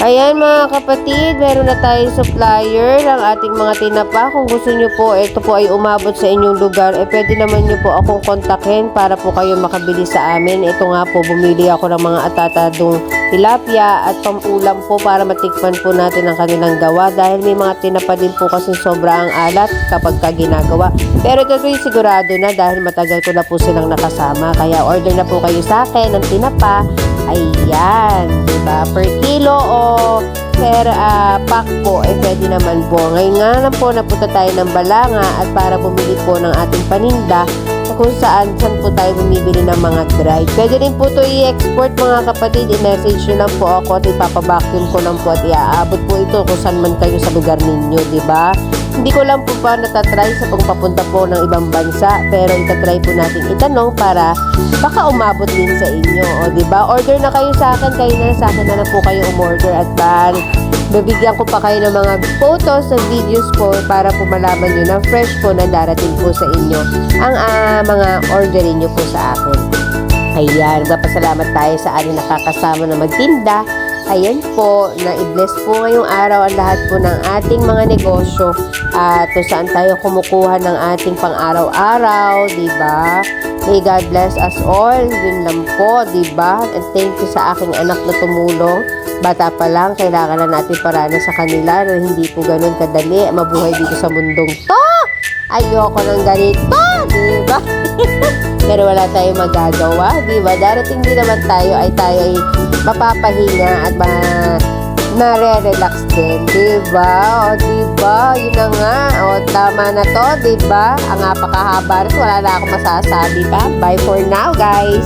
Ayan mga kapatid, meron na tayong supplier ng ating mga tinapa. Kung gusto nyo po, ito po ay umabot sa inyong lugar, pwede naman nyo po akong kontakin para po kayo makabili sa amin. Ito nga po, bumili ako ng mga atatadong tilapia at pamulam po para matikman po natin ang kanilang gawa. Dahil may mga tinapa din po kasi sobra ang alat kapag ginagawa. Pero ito po sigurado na dahil matagal ko na po silang nakasama. Kaya order na po kayo sa akin ng tinapa. Ayan, diba? Per kilo o per pack po, pwede naman po. Ngayon nga lang po, napunta tayo ng Balanga at para bumili po ng ating paninda kung saan po tayo bumibili ng mga dry. Pwede rin po ito i-export mga kapatid. I-message nyo lang po ako at ipapabacuum ko lang po at iaabot po ito kung saan man kayo sa lugar ninyo, diba? Hindi ko lang po pa natatry sa pagpapunta po ng ibang bansa, pero itatry po natin itanong para baka umabot din sa inyo, o diba? Order na kayo sa akin, kayo na sa akin na lang po kayo umorder at bibigyan ko pa kayo ng mga photos at videos po para po malaman nyo na fresh po na darating po sa inyo ang mga orderin nyo po sa akin. Ayan, magpasalamat tayo sa ating nakakasama na magtinda. Ayan po, na i-bless po ngayong araw ang lahat po ng ating mga negosyo at kung saan tayo kumukuha ng ating pang-araw-araw, diba? May God bless us all, yun lang po, diba? And thank you sa aking anak na tumulong. Bata pa lang, kailangan na natin parana sa kanila na hindi po ganun kadali mabuhay dito sa mundong to. Ayoko ng ganito, diba? Pero wala tayong magagawa, diba? Darating din naman tayo ay mapapahinga at nare-relax din, diba? O diba? Yun na nga. O tama na to, diba? Ang napakahaba rin. Wala na akong masasabi pa. Bye for now, guys!